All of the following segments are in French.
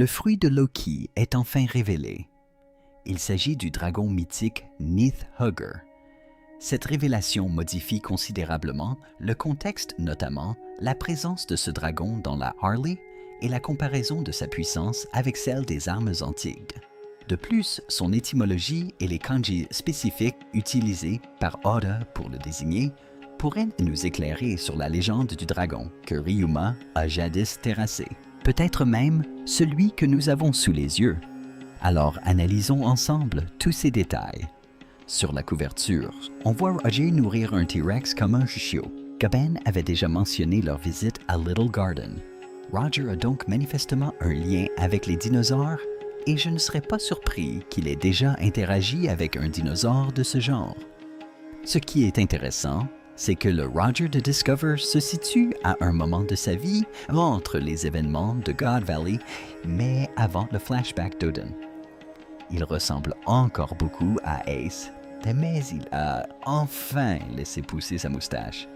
Le fruit de Loki est enfin révélé. Il s'agit du dragon mythique Nidhogger. Cette révélation modifie considérablement le contexte, notamment la présence de ce dragon dans la Harley et la comparaison de sa puissance avec celle des armes antiques. De plus, son étymologie et les kanji spécifiques utilisés par Oda pour le désigner pourraient nous éclairer sur la légende du dragon que Ryuma a jadis terrassé. Peut-être même celui que nous avons sous les yeux. Alors analysons ensemble tous ces détails. Sur la couverture, on voit Roger nourrir un T-Rex comme un chiot. Gaben avait déjà mentionné leur visite à Little Garden. Roger a donc manifestement un lien avec les dinosaures et je ne serais pas surpris qu'il ait déjà interagi avec un dinosaure de ce genre. Ce qui est intéressant, c'est que le Roger de Discover se situe à un moment de sa vie entre les événements de God Valley, mais avant le flashback d'Odin. Il ressemble encore beaucoup à Ace, mais il a enfin laissé pousser sa moustache.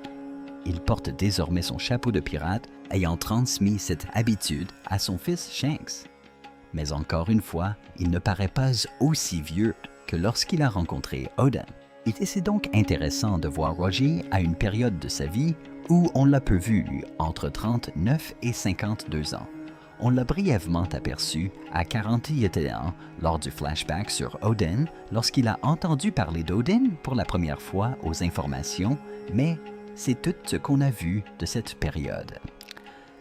Il porte désormais son chapeau de pirate, ayant transmis cette habitude à son fils Shanks. Mais encore une fois, il ne paraît pas aussi vieux que lorsqu'il a rencontré Odin. Il est donc intéressant de voir Roger à une période de sa vie où on l'a peu vu entre 39 et 52 ans. On l'a brièvement aperçu à 41 ans lors du flashback sur Odin lorsqu'il a entendu parler d'Odin pour la première fois aux informations, mais c'est tout ce qu'on a vu de cette période.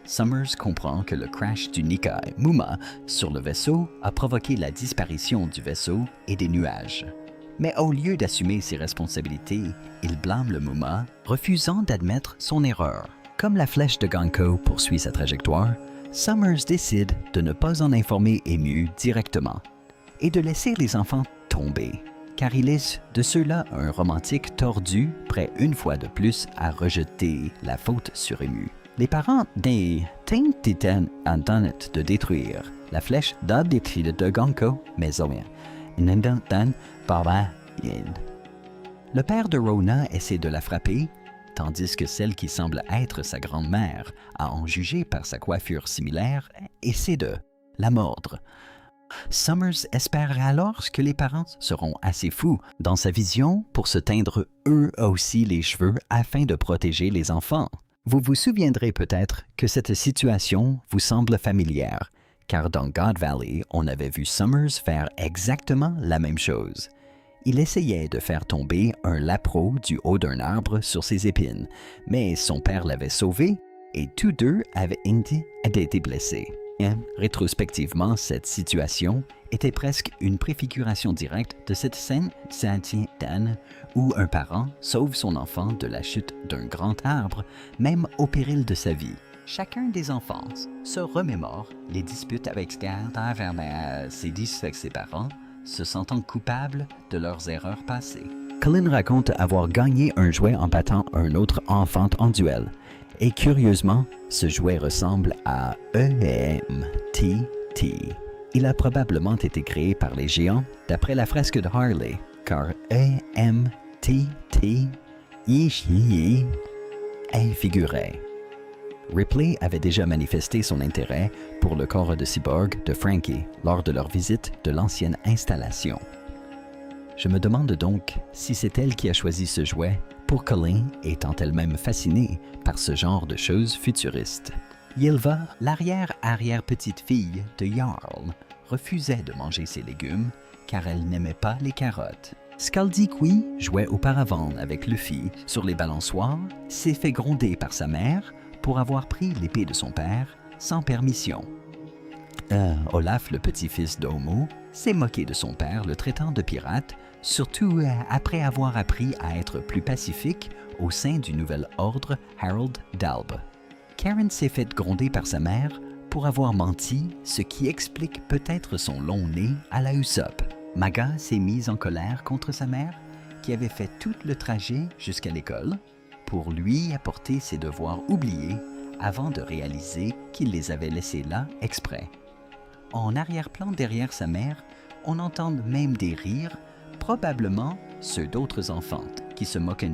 Summers comprend que le crash du Nikai Muma sur le vaisseau a provoqué la disparition du vaisseau et des nuages. Mais au lieu d'assumer ses responsabilités, il blâme le Muma, refusant d'admettre son erreur. Comme la flèche de Ganko poursuit sa trajectoire, Summers décide de ne pas en informer Emu directement et de laisser les enfants tomber, car il est de ceux-là un romantique tordu, prêt une fois de plus à rejeter la faute sur Emu. Les parents des Tintitan tentent de détruire la flèche d'habitude de Ganko, mais au moins, le père de Rona essaie de la frapper, tandis que celle qui semble être sa grand-mère, à en juger par sa coiffure similaire, essaie de la mordre. Summers espère alors que les parents seront assez fous dans sa vision pour se teindre eux aussi les cheveux afin de protéger les enfants. Vous vous souviendrez peut-être que cette situation vous semble familière, car dans God Valley, on avait vu Summers faire exactement la même chose. Il essayait de faire tomber un lapro du haut d'un arbre sur ses épines, mais son père l'avait sauvé et tous deux avaient été blessés. Rétrospectivement, cette situation était presque une préfiguration directe de cette scène saint-Dan où un parent sauve son enfant de la chute d'un grand arbre, même au péril de sa vie. Chacun des enfants se remémore les disputes avec ses parents, se sentant coupables de leurs erreurs passées. Colin raconte avoir gagné un jouet en battant un autre enfant en duel. Et curieusement, ce jouet ressemble à EMTT. Il a probablement été créé par les géants d'après la fresque de Harley, car EMTT y figurait. Ripley avait déjà manifesté son intérêt pour le corps de cyborg de Frankie lors de leur visite de l'ancienne installation. Je me demande donc si c'est elle qui a choisi ce jouet pour Colin étant elle-même fascinée par ce genre de choses futuristes. Ylva, l'arrière-arrière-petite-fille de Jarl, refusait de manger ses légumes car elle n'aimait pas les carottes. Scaldy Qui jouait auparavant avec Luffy sur les balançoires, s'est fait gronder par sa mère pour avoir pris l'épée de son père sans permission. Olaf, le petit-fils d'Homo, s'est moqué de son père le traitant de pirate, surtout après avoir appris à être plus pacifique au sein du nouvel ordre Harold d'Albe. Karen s'est fait gronder par sa mère pour avoir menti, ce qui explique peut-être son long nez à la Usopp. Maga s'est mise en colère contre sa mère, qui avait fait tout le trajet jusqu'à l'école, pour lui apporter ses devoirs oubliés avant de réaliser qu'il les avait laissés là exprès. En arrière-plan derrière sa mère, on entend même des rires, probablement ceux d'autres enfants qui se moquent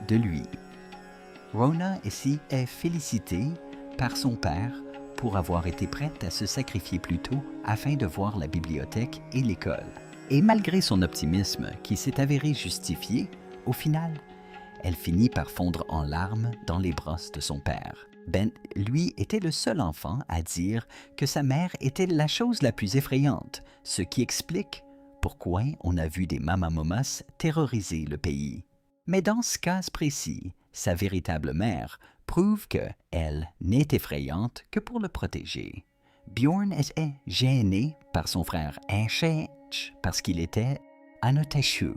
de lui. Rona ici est félicitée par son père pour avoir été prête à se sacrifier plus tôt afin de voir la bibliothèque et l'école. Et malgré son optimisme qui s'est avéré justifié, au final, elle finit par fondre en larmes dans les bras de son père. Ben, lui, était le seul enfant à dire que sa mère était la chose la plus effrayante, ce qui explique pourquoi on a vu des Mamamomas terroriser le pays. Mais dans ce cas précis, sa véritable mère prouve que elle n'est effrayante que pour le protéger. Bjorn était gêné par son frère Ashech parce qu'il était Anoteshu,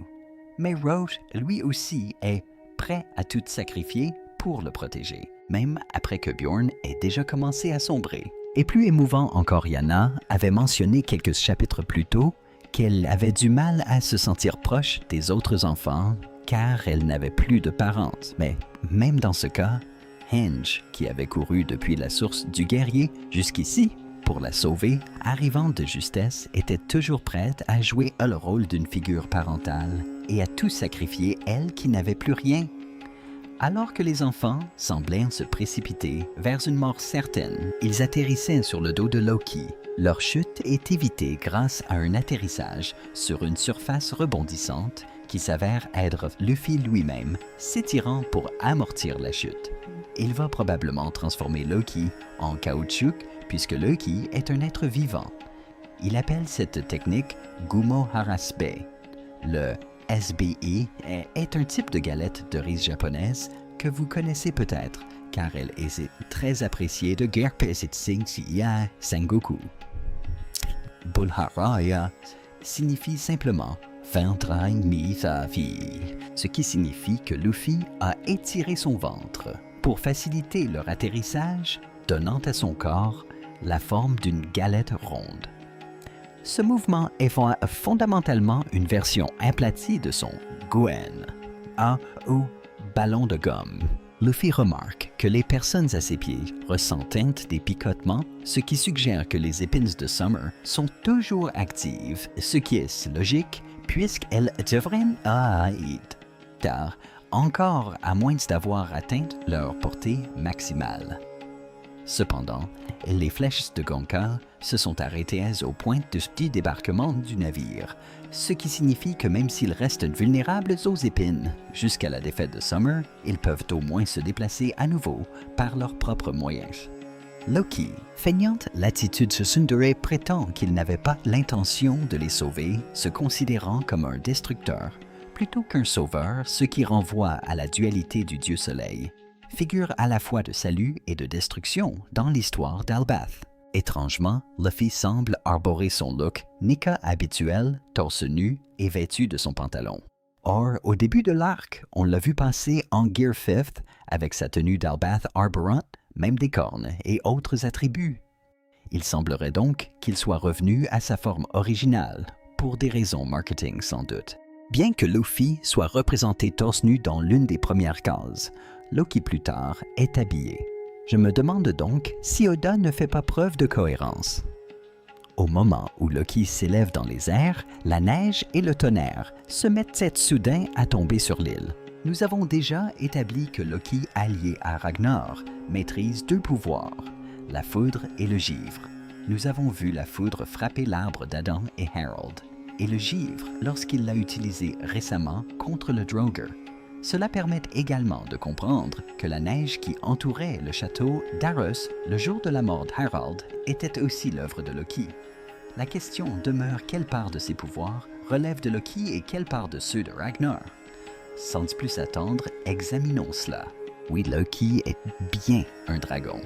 mais Roth, lui aussi, est prêt à tout sacrifier pour le protéger, même après que Bjorn ait déjà commencé à sombrer. Et plus émouvant encore, Yana avait mentionné quelques chapitres plus tôt qu'elle avait du mal à se sentir proche des autres enfants car elle n'avait plus de parents. Mais même dans ce cas, Henge, qui avait couru depuis la source du guerrier jusqu'ici pour la sauver, arrivant de justesse, était toujours prête à jouer le rôle d'une figure parentale et à tout sacrifier, elle qui n'avait plus rien. Alors que les enfants semblaient se précipiter vers une mort certaine, ils atterrissaient sur le dos de Loki. Leur chute est évitée grâce à un atterrissage sur une surface rebondissante qui s'avère être Luffy lui-même, s'étirant pour amortir la chute. Il va probablement transformer Loki en caoutchouc puisque Loki est un être vivant. Il appelle cette technique Gumo Harasbe. Le SBI est un type de galette de riz japonaise que vous connaissez peut-être, car elle est très appréciée de Gerpesitsinsia Sengoku. Bulharaya signifie simplement « Fentrain mi sa fille », ce qui signifie que Luffy a étiré son ventre pour faciliter leur atterrissage, donnant à son corps la forme d'une galette ronde. Ce mouvement est fondamentalement une version aplatie de son Guen, ou ballon de gomme. Luffy remarque que les personnes à ses pieds ressentent des picotements, ce qui suggère que les épines de Summer sont toujours actives, ce qui est logique puisqu'elles devraient être tard, encore à moins d'avoir atteint leur portée maximale. Cependant, les flèches de Gonka se sont arrêtées aux pointes du petit débarquement du navire, ce qui signifie que même s'ils restent vulnérables aux épines, jusqu'à la défaite de Summer, ils peuvent au moins se déplacer à nouveau par leurs propres moyens. Loki, feignant l'attitude de Tsundere, prétend qu'il n'avait pas l'intention de les sauver, se considérant comme un destructeur, plutôt qu'un sauveur, ce qui renvoie à la dualité du dieu soleil, figure à la fois de salut et de destruction dans l'histoire d'Albath. Étrangement, Luffy semble arborer son look Nika habituel, torse nu et vêtu de son pantalon. Or, au début de l'arc, on l'a vu passer en Gear 5th avec sa tenue d'Albath arborant, même des cornes et autres attributs. Il semblerait donc qu'il soit revenu à sa forme originale, pour des raisons marketing sans doute. Bien que Luffy soit représenté torse nu dans l'une des premières cases, Loki plus tard est habillé. Je me demande donc si Oda ne fait pas preuve de cohérence. Au moment où Loki s'élève dans les airs, la neige et le tonnerre se mettent soudain à tomber sur l'île. Nous avons déjà établi que Loki, allié à Ragnar, maîtrise deux pouvoirs, la foudre et le givre. Nous avons vu la foudre frapper l'arbre d'Adam et Harold, et le givre lorsqu'il l'a utilisé récemment contre le Draugr. Cela permet également de comprendre que la neige qui entourait le château d'Aros le jour de la mort d'Harald était aussi l'œuvre de Loki. La question demeure quelle part de ses pouvoirs relève de Loki et quelle part de ceux de Ragnar. Sans plus attendre, examinons cela. Oui, Loki est bien un dragon.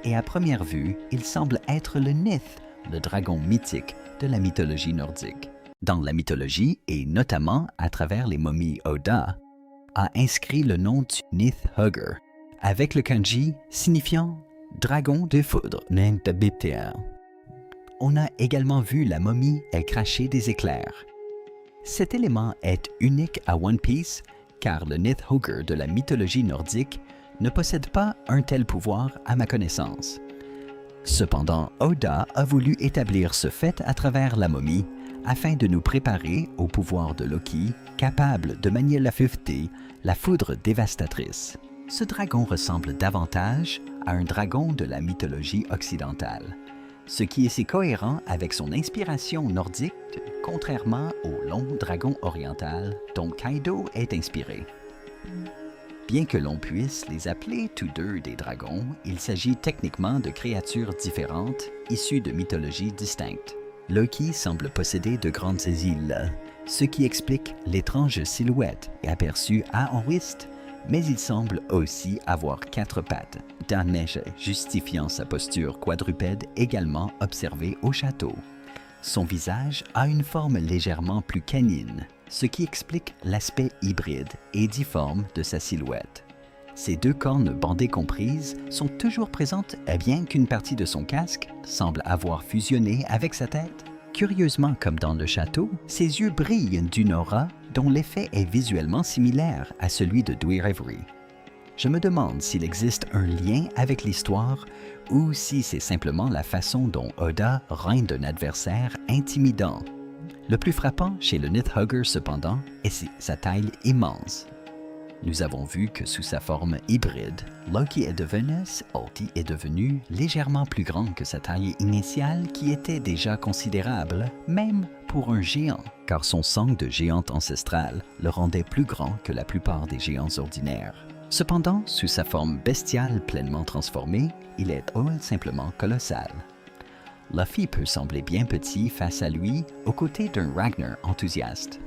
Et à première vue, il semble être le Nith, le dragon mythique de la mythologie nordique. Dans la mythologie, et notamment à travers les momies Oda, a inscrit le nom du Nith Hugger, avec le kanji signifiant « dragon de foudre ». On a également vu la momie cracher des éclairs. Cet élément est unique à One Piece car le Nith Hugger de la mythologie nordique ne possède pas un tel pouvoir à ma connaissance. Cependant, Oda a voulu établir ce fait à travers la momie afin de nous préparer au pouvoir de Loki, capable de manier la foudre dévastatrice. ce dragon ressemble davantage à un dragon de la mythologie occidentale, ce qui est si cohérent avec son inspiration nordique, contrairement au long dragon oriental dont Kaido est inspiré. Bien que l'on puisse les appeler tous deux des dragons, il s'agit techniquement de créatures différentes, issues de mythologies distinctes. Loki semble posséder de grandes îles, ce qui explique l'étrange silhouette aperçue à Anwist, mais il semble aussi avoir 4 pattes, damnèche justifiant sa posture quadrupède également observée au château. Son visage a une forme légèrement plus canine, ce qui explique l'aspect hybride et difforme de sa silhouette. Ses 2 cornes bandées comprises sont toujours présentes, bien qu'une partie de son casque semble avoir fusionné avec sa tête. Curieusement, comme dans le château, ses yeux brillent d'une aura dont l'effet est visuellement similaire à celui de Dweir Avery. Je me demande s'il existe un lien avec l'histoire ou si c'est simplement la façon dont Oda rend un adversaire intimidant. Le plus frappant chez le Nidhugger cependant est sa taille immense. Nous avons vu que sous sa forme hybride, Loki est devenu légèrement plus grand que sa taille initiale qui était déjà considérable, même pour un géant, car son sang de géante ancestrale le rendait plus grand que la plupart des géants ordinaires. Cependant, sous sa forme bestiale pleinement transformée, il est simplement colossal. Luffy peut sembler bien petit face à lui, aux côtés d'un Ragnar enthousiaste.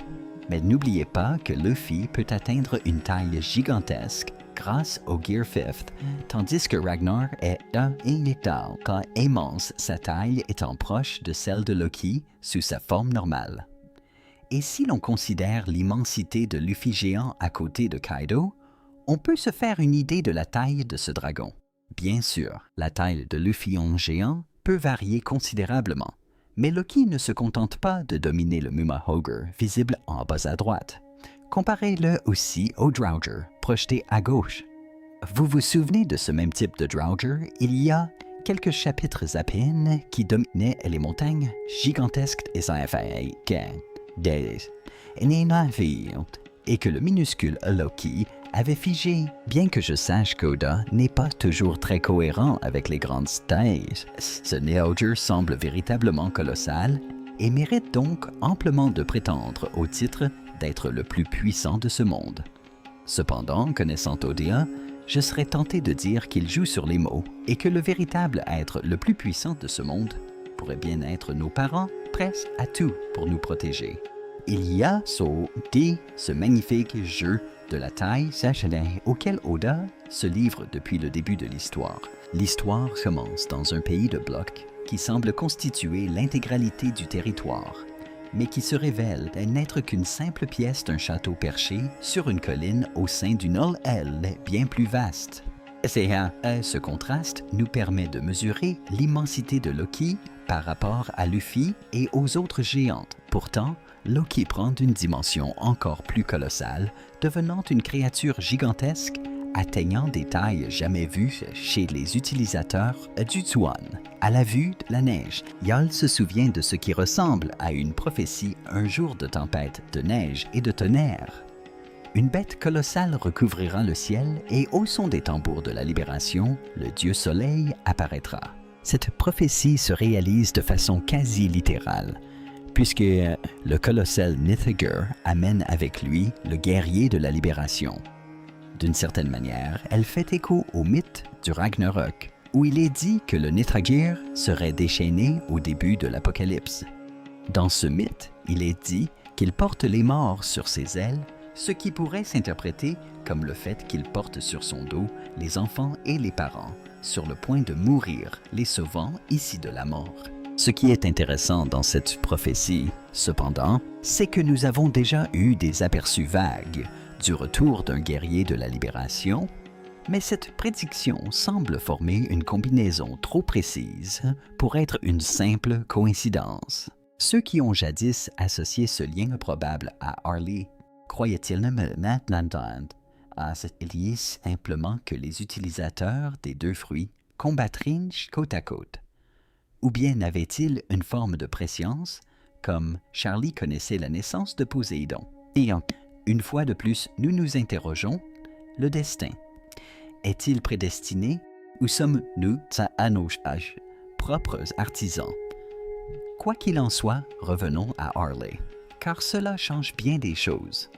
Mais n'oubliez pas que Luffy peut atteindre une taille gigantesque grâce au Gear 5th, tandis que Ragnar est illétal, car immense sa taille étant proche de celle de Loki sous sa forme normale. Et si l'on considère l'immensité de Luffy géant à côté de Kaido, on peut se faire une idée de la taille de ce dragon. Bien sûr, la taille de Luffy en géant peut varier considérablement, mais Loki ne se contente pas de dominer le Muma-Hogger visible en bas à droite. Comparez-le aussi au Draugr, projeté à gauche. Vous vous souvenez de ce même type de Draugr il y a quelques chapitres à peine qui dominaient les montagnes gigantesques et que le minuscule Loki avait figé, bien que je sache qu'Oda n'est pas toujours très cohérent avec les grandes tailles. Ce Nidhugger semble véritablement colossal et mérite donc amplement de prétendre au titre d'être le plus puissant de ce monde. Cependant, connaissant Oda, je serais tenté de dire qu'il joue sur les mots et que le véritable être le plus puissant de ce monde pourrait bien être nos parents, prêts à tout pour nous protéger. Il y a ce magnifique jeu de la taille auquel Oda se livre depuis le début de l'histoire. L'histoire commence dans un pays de blocs qui semble constituer l'intégralité du territoire, mais qui se révèle n'être qu'une simple pièce d'un château perché sur une colline au sein d'une île bien plus vaste. Ce contraste nous permet de mesurer l'immensité de Loki par rapport à Luffy et aux autres géantes. Pourtant, Loki prend une dimension encore plus colossale, devenant une créature gigantesque, atteignant des tailles jamais vues chez les utilisateurs du Zuan. À la vue de la neige, Yal se souvient de ce qui ressemble à une prophétie un jour de tempête, de neige et de tonnerre. Une bête colossale recouvrira le ciel et au son des tambours de la libération, le dieu soleil apparaîtra. Cette prophétie se réalise de façon quasi littérale, puisque le colossal Nidhugger amène avec lui le guerrier de la libération. D'une certaine manière, elle fait écho au mythe du Ragnarok, où il est dit que le Nidhugger serait déchaîné au début de l'Apocalypse. Dans ce mythe, il est dit qu'il porte les morts sur ses ailes, ce qui pourrait s'interpréter comme le fait qu'il porte sur son dos les enfants et les parents, sur le point de mourir, les sauvant ici de la mort. Ce qui est intéressant dans cette prophétie, cependant, c'est que nous avons déjà eu des aperçus vagues du retour d'un guerrier de la libération, mais cette prédiction semble former une combinaison trop précise pour être une simple coïncidence. Ceux qui ont jadis associé ce lien improbable à Harley croyaient-ils maintenant lié simplement que les utilisateurs des 2 fruits combattraient côte à côte? Ou bien avait-il une forme de préscience, comme Charlie connaissait la naissance de Poséidon? Et une fois de plus, nous nous interrogeons le destin. est-il prédestiné ou sommes-nous à nos propres artisans? Quoi qu'il en soit, revenons à Harley, car cela change bien des choses.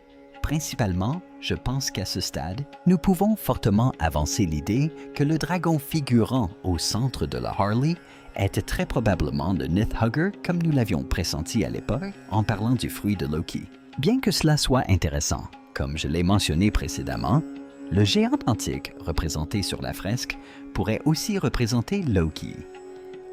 Principalement, je pense qu'à ce stade, nous pouvons fortement avancer l'idée que le dragon figurant au centre de la Harley était très probablement le Nidhugger comme nous l'avions pressenti à l'époque en parlant du fruit de Loki. Bien que cela soit intéressant, comme je l'ai mentionné précédemment, le géant antique représenté sur la fresque pourrait aussi représenter Loki.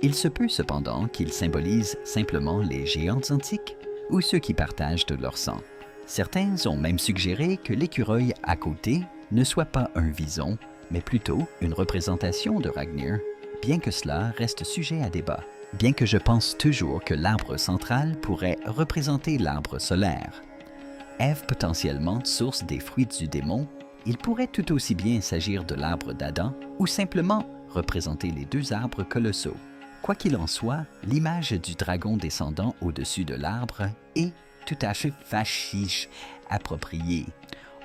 Il se peut cependant qu'il symbolise simplement les géants antiques ou ceux qui partagent de leur sang. Certains ont même suggéré que l'écureuil à côté ne soit pas un vison, mais plutôt une représentation de Ragnir, bien que cela reste sujet à débat. Bien que je pense toujours que l'arbre central pourrait représenter l'arbre solaire. Ève potentiellement source des fruits du démon, il pourrait tout aussi bien s'agir de l'arbre d'Adam ou simplement représenter les deux arbres colossaux. Quoi qu'il en soit, l'image du dragon descendant au-dessus de l'arbre est tout à fait fasciche appropriée.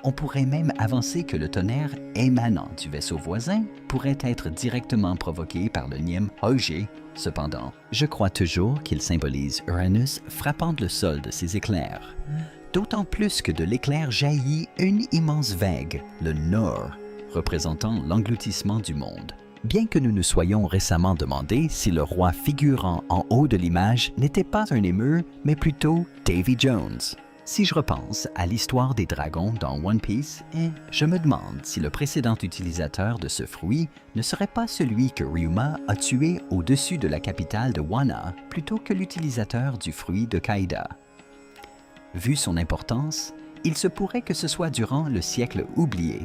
On pourrait même avancer que le tonnerre émanant du vaisseau voisin pourrait être directement provoqué par le Nidhogger. Cependant, je crois toujours qu'il symbolise Uranus frappant le sol de ses éclairs. D'autant plus que de l'éclair jaillit une immense vague, le Nord, représentant l'engloutissement du monde. Bien que nous nous soyons récemment demandé si le roi figurant en haut de l'image n'était pas un émeu, mais plutôt Davy Jones. Si je repense à l'histoire des dragons dans One Piece, je me demande si le précédent utilisateur de ce fruit ne serait pas celui que Ryuma a tué au-dessus de la capitale de Wano plutôt que l'utilisateur du fruit de Kaido. Vu son importance, il se pourrait que ce soit durant le siècle oublié,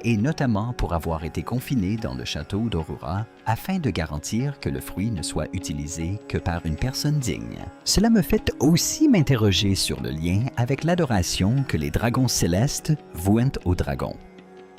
et notamment pour avoir été confiné dans le château d'Orura afin de garantir que le fruit ne soit utilisé que par une personne digne. Cela me fait aussi m'interroger sur le lien avec l'adoration que les dragons célestes vouent aux dragons.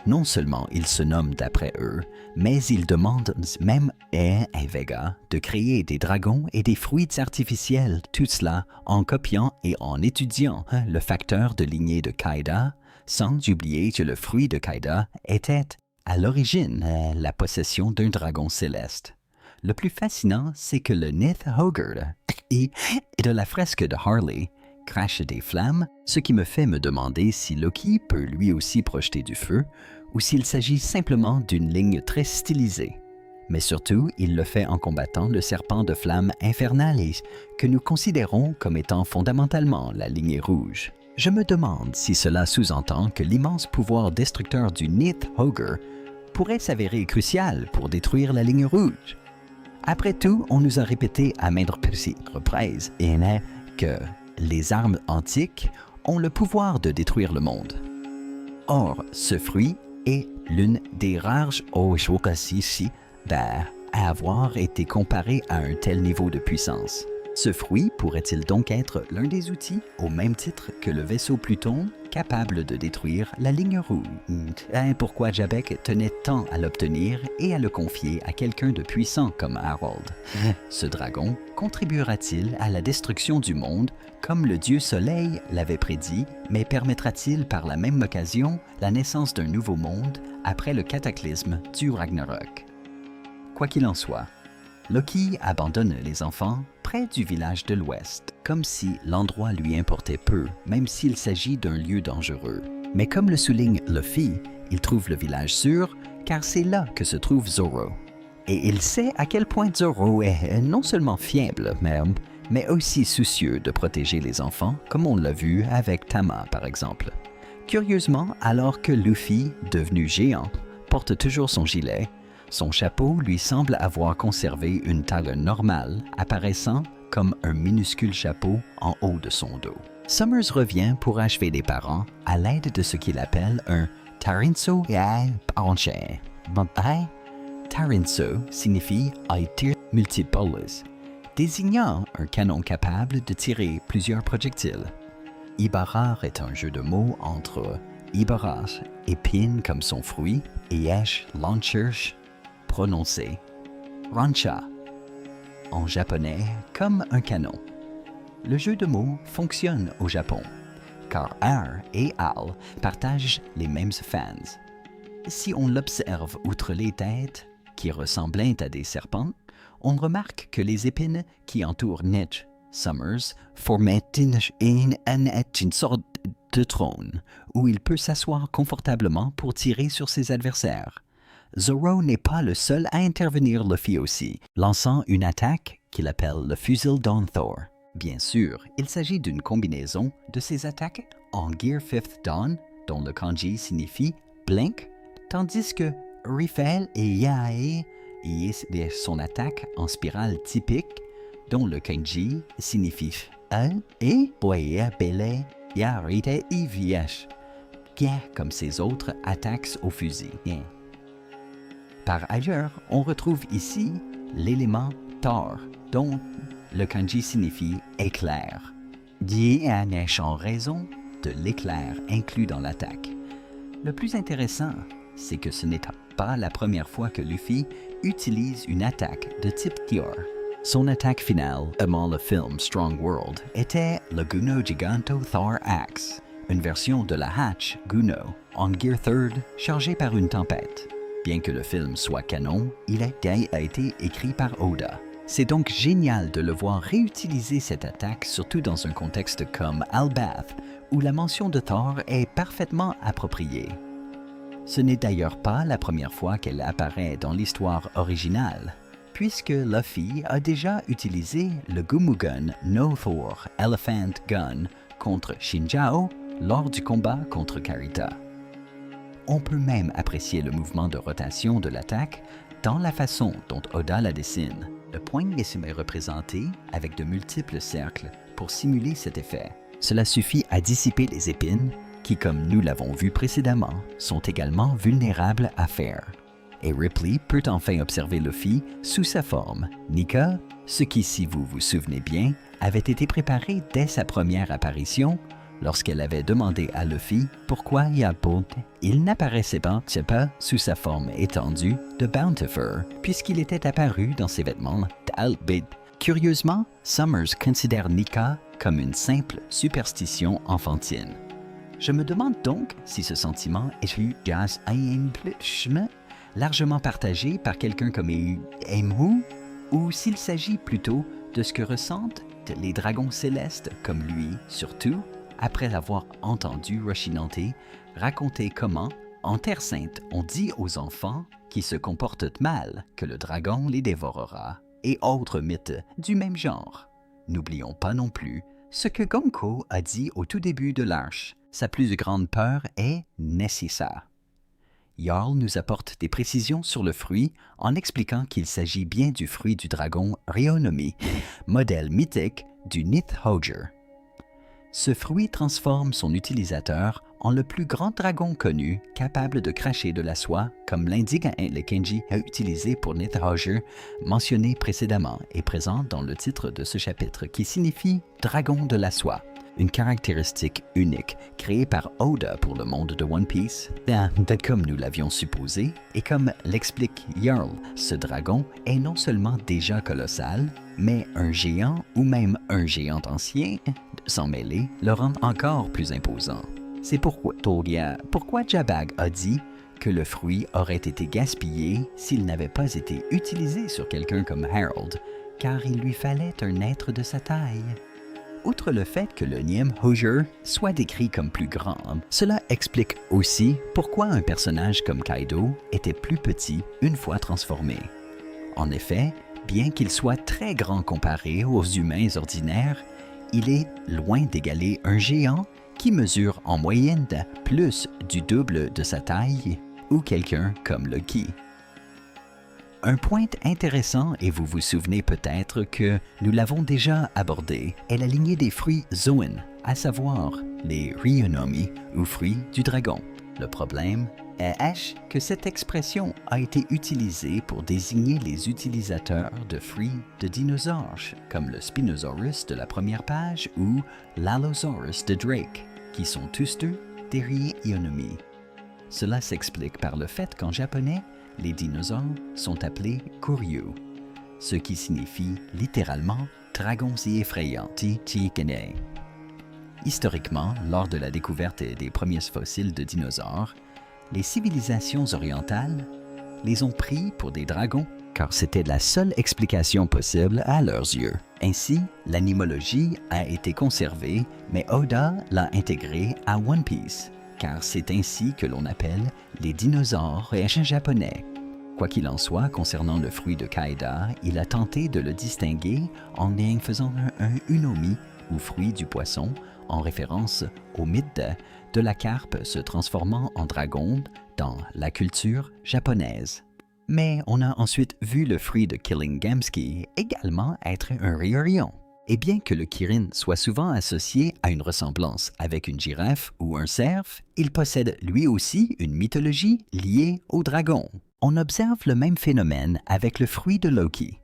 Non seulement ils se nomment d'après eux, mais ils demandent même à Vega de créer des dragons et des fruits artificiels, tout cela en copiant et en étudiant le facteur de lignée de Kaido, sans oublier que le fruit de Kaido était à l'origine la possession d'un dragon céleste. Le plus fascinant, c'est que le Nidhogger et de la fresque de Harley crache des flammes, ce qui me fait me demander si Loki peut lui aussi projeter du feu ou s'il s'agit simplement d'une ligne très stylisée. Mais surtout, il le fait en combattant le serpent de flamme Infernalis, que nous considérons comme étant fondamentalement la lignée rouge. Je me demande si cela sous-entend que l'immense pouvoir destructeur du Nidhogger pourrait s'avérer crucial pour détruire la ligne rouge. Après tout, on nous a répété à maintes reprises que les armes antiques ont le pouvoir de détruire le monde. Or, ce fruit est l'une des rares occasions à avoir été comparé à un tel niveau de puissance. Ce fruit pourrait-il donc être l'un des outils, au même titre que le vaisseau Pluton, capable de détruire la ligne rouge? Pourquoi Jabek tenait tant à l'obtenir et à le confier à quelqu'un de puissant comme Harold? Ce dragon contribuera-t-il à la destruction du monde, comme le dieu Soleil l'avait prédit, mais permettra-t-il par la même occasion la naissance d'un nouveau monde après le cataclysme du Ragnarok? Quoi qu'il en soit, Loki abandonne les enfants près du village de l'Ouest, comme si l'endroit lui importait peu, même s'il s'agit d'un lieu dangereux. Mais comme le souligne Luffy, il trouve le village sûr, car c'est là que se trouve Zoro. Et il sait à quel point Zoro est non seulement fiable, mais aussi soucieux de protéger les enfants, comme on l'a vu avec Tama par exemple. Curieusement, alors que Luffy, devenu géant, porte toujours son gilet, son chapeau lui semble avoir conservé une taille normale, apparaissant comme un minuscule chapeau en haut de son dos. Summers revient pour achever les parents à l'aide de ce qu'il appelle un Tarinso Panche. Tarinso signifie tir multiples, désignant un canon capable de tirer plusieurs projectiles. Ibarar est un jeu de mots entre Ibaras, épine comme son fruit, et Esh Launcher, prononcé Rancha, en japonais comme un canon. Le jeu de mots fonctionne au Japon, car R et AL partagent les mêmes fans. si on l'observe outre les têtes, qui ressemblaient à des serpents, on remarque que les épines qui entourent Ned Summers formaient une sorte de trône où il peut s'asseoir confortablement pour tirer sur ses adversaires. Zoro n'est pas le seul à intervenir Luffy aussi, lançant une attaque qu'il appelle le fusil Dawn Thor. Bien sûr, il s'agit d'une combinaison de ses attaques en Gear 5th Dawn, dont le kanji signifie blink, tandis que Rifel et Yae est son attaque en spirale typique, dont le kanji signifie et Boya Bele Yarite Iviesh, comme ses autres attaques au fusil. Par ailleurs, on retrouve ici l'élément Thor, dont le kanji signifie éclair. Dianesh en raison de l'éclair inclus dans l'attaque. Le plus intéressant, c'est que ce n'est pas la première fois que Luffy utilise une attaque de type Thor. Son attaque finale, avant le film Strong World, était le Guno Giganto Thor Axe, une version de la Hatch Guno, en Gear 3rd, chargée par une tempête. Bien que le film soit canon, il a été écrit par Oda. C'est donc génial de le voir réutiliser cette attaque, surtout dans un contexte comme Albath, où la mention de Thor est parfaitement appropriée. Ce n'est d'ailleurs pas la première fois qu'elle apparaît dans l'histoire originale, puisque Luffy a déjà utilisé le Gumugun no Thor Elephant Gun contre Shinjao lors du combat contre Karita. On peut même apprécier le mouvement de rotation de l'attaque dans la façon dont Oda la dessine. Le poing est représenté avec de multiples cercles pour simuler cet effet. Cela suffit à dissiper les épines qui, comme nous l'avons vu précédemment, sont également vulnérables à fer. Et Ripley peut enfin observer Luffy sous sa forme, Nika, ce qui, si vous vous souvenez bien, avait été préparé dès sa première apparition lorsqu'elle avait demandé à Luffy pourquoi il n'apparaissait pas sous sa forme étendue de Bountifer, puisqu'il était apparu dans ses vêtements d'Albid. Curieusement, Summers considère Nika comme une simple superstition enfantine. Je me demande donc si ce sentiment est largement partagé par quelqu'un comme Emhu, ou s'il s'agit plutôt de ce que ressentent les dragons célestes comme lui, surtout après avoir entendu Roshinante raconter comment, en Terre Sainte, on dit aux enfants qui se comportent mal que le dragon les dévorera, et autres mythes du même genre. N'oublions pas non plus ce que Gonko a dit au tout début de l'arche. Sa plus grande peur est Nessisa. Jarl nous apporte des précisions sur le fruit en expliquant qu'il s'agit bien du fruit du dragon Ryonomi, modèle mythique du Nidhogger. Ce fruit transforme son utilisateur en le plus grand dragon connu capable de cracher de la soie, comme l'indique le kanji utilisé pour Nidhogger mentionné précédemment et présent dans le titre de ce chapitre qui signifie « dragon de la soie ». Une caractéristique unique créée par Oda pour le monde de One Piece, comme nous l'avions supposé, et comme l'explique Jarl, ce dragon est non seulement déjà colossal, mais un géant ou même un géant ancien, sans mêler, le rend encore plus imposant. C'est pourquoi Jabag a dit que le fruit aurait été gaspillé s'il n'avait pas été utilisé sur quelqu'un comme Harold, car il lui fallait un être de sa taille. Outre le fait que le Nidhogger soit décrit comme plus grand, cela explique aussi pourquoi un personnage comme Kaido était plus petit une fois transformé. En effet, bien qu'il soit très grand comparé aux humains ordinaires, il est loin d'égaler un géant qui mesure en moyenne plus du double de sa taille ou quelqu'un comme Lucky. Un point intéressant, et vous vous souvenez peut-être que nous l'avons déjà abordé, est la lignée des fruits Zoan, à savoir les Ryonomi ou fruits du dragon. Le problème est que cette expression a été utilisée pour désigner les utilisateurs de fruits de dinosaures, comme le Spinosaurus de la première page ou l'Allosaurus de Drake, qui sont tous deux des Ryonomi. Cela s'explique par le fait qu'en japonais, les dinosaures sont appelés Kuryu, ce qui signifie littéralement « dragons si effrayants ». Historiquement, lors de la découverte des premiers fossiles de dinosaures, les civilisations orientales les ont pris pour des dragons, car c'était la seule explication possible à leurs yeux. Ainsi, l'animologie a été conservée, mais Oda l'a intégrée à One Piece, car c'est ainsi que l'on appelle les dinosaures japonais. Quoi qu'il en soit, concernant le fruit de Kaida, il a tenté de le distinguer en y faisant un unomi, ou fruit du poisson, en référence au mythe de la carpe se transformant en dragon dans la culture japonaise. Mais on a ensuite vu le fruit de Killing Gamsky également être un Ryorion. Et bien que le Kirin soit souvent associé à une ressemblance avec une girafe ou un cerf, il possède lui aussi une mythologie liée au dragon. On observe le même phénomène avec le fruit de Loki.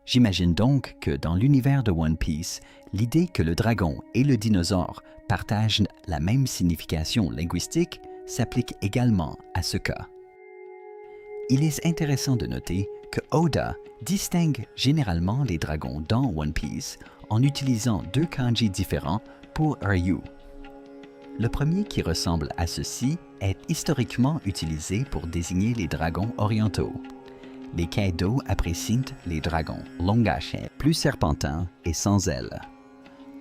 J'imagine donc que dans l'univers de One Piece, l'idée que le dragon et le dinosaure partagent la même signification linguistique s'applique également à ce cas. Il est intéressant de noter que Oda distingue généralement les dragons dans One Piece en utilisant deux kanji différents pour Ryu. Le premier qui ressemble à ceci est historiquement utilisé pour désigner les dragons orientaux. Les Kaido apprécient les dragons longachais, plus serpentins et sans ailes.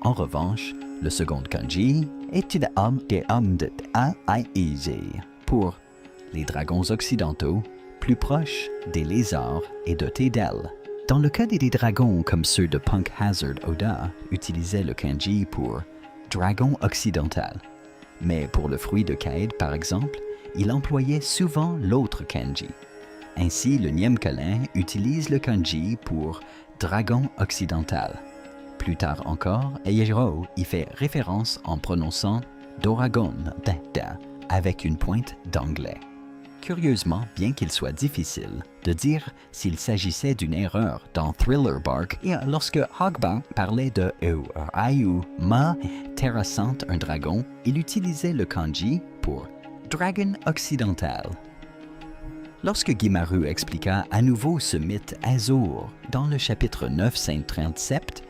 En revanche, le second kanji est une homme de Aizé pour les dragons occidentaux, plus proches des lézards et dotés d'ailes. Dans le cas des dragons comme ceux de Punk Hazard, Oda utilisait le kanji pour dragon occidental. Mais pour le fruit de Kaid, par exemple, il employait souvent l'autre kanji. Ainsi, le Niemkalin utilise le kanji pour dragon occidental. Plus tard encore, Eijiro y fait référence en prononçant Doragon avec une pointe d'anglais. Curieusement, bien qu'il soit difficile de dire s'il s'agissait d'une erreur dans Thriller Bark, et lorsque Hogba parlait de Ayu Ma terrassant un dragon, il utilisait le kanji pour dragon occidental. Lorsque Gimaru expliqua à nouveau ce mythe Azur dans le chapitre 937,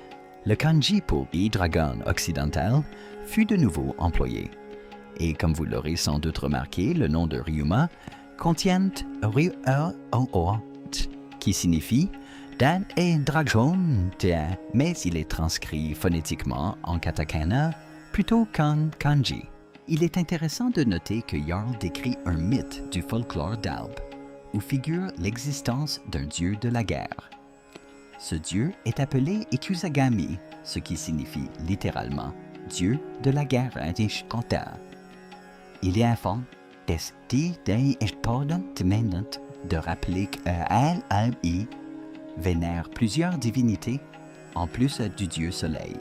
le kanji pour dragon occidental fut de nouveau employé. Et comme vous l'aurez sans doute remarqué, le nom de Ryuma contient qui signifie Dan et dragon, mais il est transcrit phonétiquement en katakana plutôt qu'en kanji. Il est intéressant de noter que Jarl décrit un mythe du folklore d'Alb, où figure l'existence d'un dieu de la guerre. Ce dieu est appelé Ikusagami, ce qui signifie littéralement « dieu de la guerre ». Il est important de rappeler que Al-Albi vénère plusieurs divinités en plus du dieu soleil.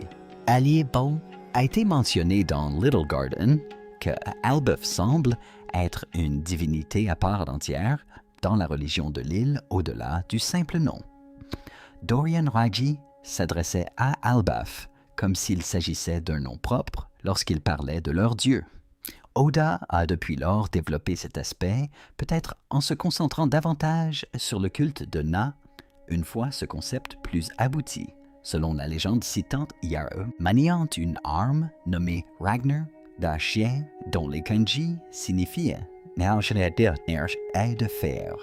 Aliebo a été mentionné dans Little Garden que Albeuf semble être une divinité à part entière dans la religion de l'île au-delà du simple nom. Dorian Raji s'adressait à Albaf comme s'il s'agissait d'un nom propre lorsqu'il parlait de leur dieu. Oda a depuis lors développé cet aspect, peut-être en se concentrant davantage sur le culte de Na, une fois ce concept plus abouti. Selon la légende citant Yarë, maniant une arme nommée Ragnar, d'un chien dont les kanji signifiaient de fer,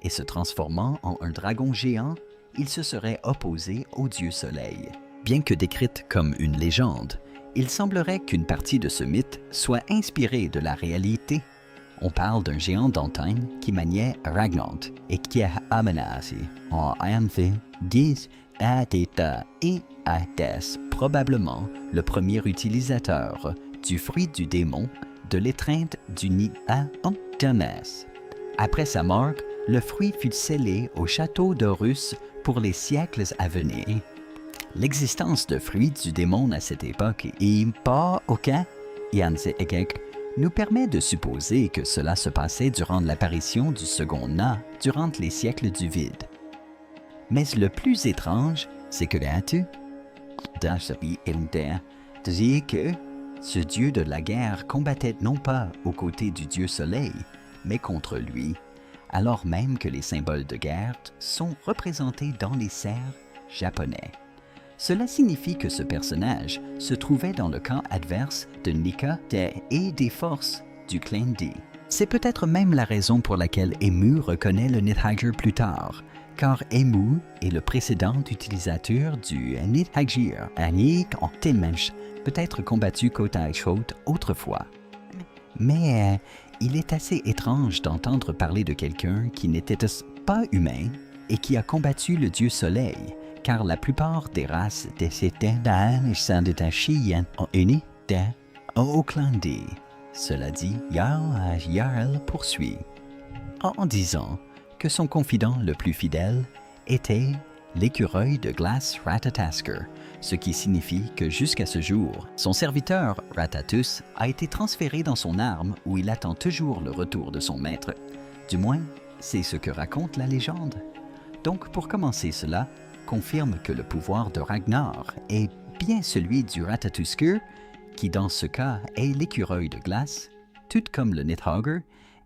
et se transformant en un dragon géant, il se serait opposé au dieu soleil. Bien que décrite comme une légende, il semblerait qu'une partie de ce mythe soit inspirée de la réalité. On parle d'un géant d'antagne qui maniait Ragnant et qui a amenacé en Anfi 10 Ateta et Ates, probablement le premier utilisateur du fruit du démon de l'étreinte du nid à Antanas. Après sa mort, le fruit fut scellé au château d'Horus pour les siècles à venir. L'existence de fruits du démon à cette époque et pas aucun nous permet de supposer que cela se passait durant l'apparition du second Na durant les siècles du vide. Mais le plus étrange, c'est que ce dieu de la guerre combattait non pas aux côtés du dieu soleil, mais contre lui, alors même que les symboles de guerre sont représentés dans les cerfs japonais. Cela signifie que ce personnage se trouvait dans le camp adverse de Nika et des forces du clan D. C'est peut-être même la raison pour laquelle Emu reconnaît le Nidhagir plus tard, car Emu est le précédent utilisateur du Nidhagir, Anik en Tilmensch, peut-être combattu côte à côte autrefois. Mais il est assez étrange d'entendre parler de quelqu'un qui n'était pas humain et qui a combattu le dieu soleil, car la plupart des races de cet Indien sont détachées en unis au Aucklandais. Cela dit, Jarl poursuit en disant que son confident le plus fidèle était l'écureuil de glace Ratatoskr, ce qui signifie que jusqu'à ce jour, son serviteur Ratatus a été transféré dans son arme où il attend toujours le retour de son maître. Du moins, c'est ce que raconte la légende. Donc pour commencer, cela confirme que le pouvoir de Ragnar est bien celui du Ratatoskr, qui dans ce cas est l'écureuil de glace, tout comme le Nidhogger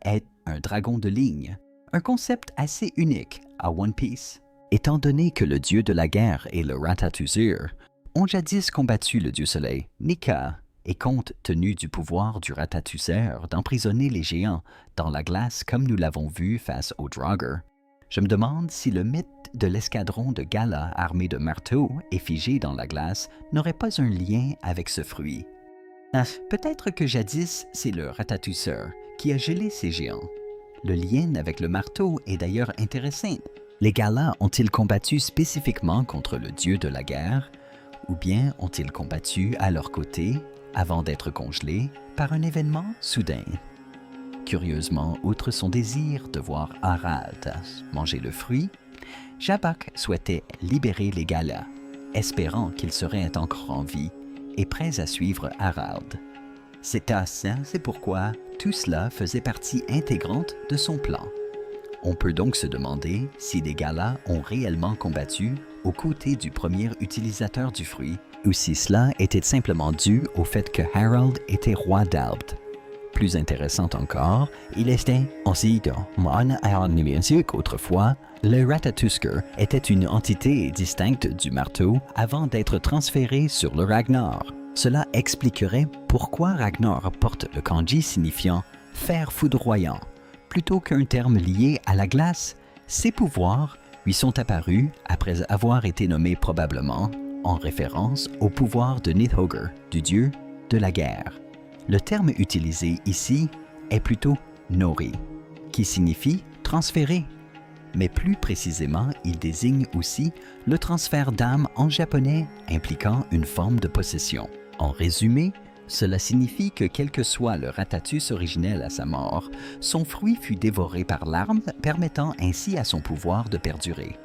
est un dragon de ligne, un concept assez unique à One Piece. Étant donné que le dieu de la guerre et le Ratatoskr ont jadis combattu le dieu soleil, Nika, et compte tenu du pouvoir du Ratatoskr d'emprisonner les géants dans la glace comme nous l'avons vu face au Draugr, je me demande si le mythe de l'escadron de Gala armé de marteaux et figé dans la glace n'aurait pas un lien avec ce fruit. Peut-être que jadis, c'est le Ratatoskr qui a gelé ces géants. Le lien avec le marteau est d'ailleurs intéressant. Les Galas ont-ils combattu spécifiquement contre le dieu de la guerre, ou bien ont-ils combattu à leur côté avant d'être congelés par un événement soudain? Curieusement, outre son désir de voir Harald manger le fruit, Jabak souhaitait libérer les Galas, espérant qu'ils seraient encore en vie et prêts à suivre Harald. C'est pourquoi tout cela faisait partie intégrante de son plan. On peut donc se demander si les Galas ont réellement combattu aux côtés du premier utilisateur du fruit, ou si cela était simplement dû au fait que Harald était roi d'Albt. Plus intéressant encore, il était aussi qu'autrefois, le Ratatoskr était une entité distincte du marteau avant d'être transféré sur le Ragnar. Cela expliquerait pourquoi Ragnar porte le kanji signifiant « fer foudroyant ». Plutôt qu'un terme lié à la glace, ses pouvoirs lui sont apparus après avoir été nommé probablement en référence au pouvoir de Nidhogger, du dieu de la guerre. Le terme utilisé ici est plutôt Nori, qui signifie transférer, mais plus précisément, il désigne aussi le transfert d'âme en japonais impliquant une forme de possession. En résumé, cela signifie que quel que soit le Ratatus originel à sa mort, son fruit fut dévoré par l'arme, permettant ainsi à son pouvoir de perdurer.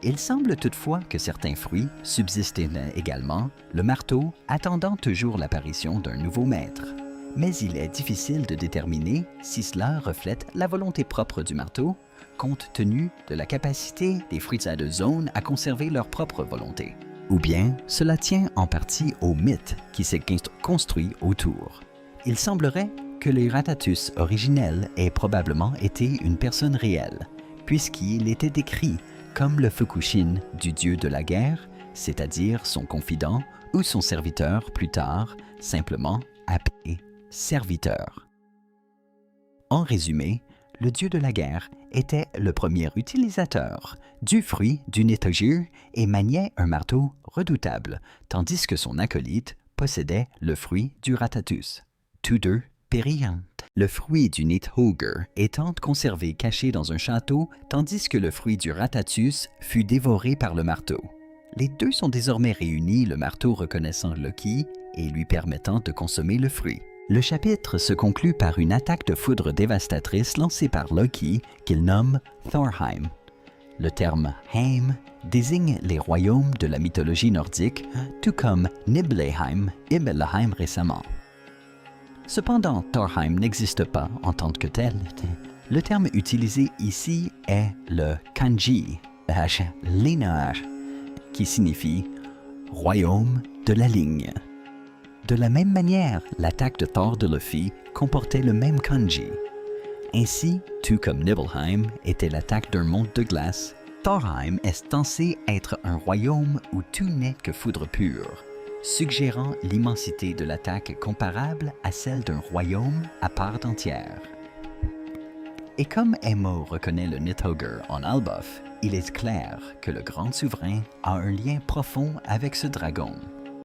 Il semble toutefois que certains fruits subsistaient également, le marteau attendant toujours l'apparition d'un nouveau maître. Mais il est difficile de déterminer si cela reflète la volonté propre du marteau, compte tenu de la capacité des fruits de zone à conserver leur propre volonté. Ou bien cela tient en partie au mythe qui s'est construit autour. Il semblerait que le Ratatus originel ait probablement été une personne réelle, puisqu'il était décrit comme le Fukushin du dieu de la guerre, c'est-à-dire son confident ou son serviteur plus tard, simplement appelé serviteur. En résumé, le dieu de la guerre était le premier utilisateur du fruit du Nidhogger et maniait un marteau redoutable, tandis que son acolyte possédait le fruit du Ratatus. Tous deux périrent. Le fruit du Nidhogger étant conservé caché dans un château, tandis que le fruit du Ratatus fut dévoré par le marteau. Les deux sont désormais réunis, le marteau reconnaissant Loki et lui permettant de consommer le fruit. Le chapitre se conclut par une attaque de foudre dévastatrice lancée par Loki qu'il nomme Thorheim. Le terme Heim désigne les royaumes de la mythologie nordique, tout comme Nibelheim et Belheim récemment. Cependant, Thorheim n'existe pas en tant que tel. Le terme utilisé ici est le kanji, Linar, qui signifie « royaume de la ligne ». De la même manière, l'attaque de Thor de Luffy comportait le même kanji. Ainsi, tout comme Nibelheim était l'attaque d'un monde de glace, Thorheim est censé être un royaume où tout n'est que foudre pure. suggérant l'immensité de l'attaque comparable à celle d'un royaume à part entière. Et comme Aemma reconnaît le Nidhogger en Alboth, il est clair que le grand souverain a un lien profond avec ce dragon,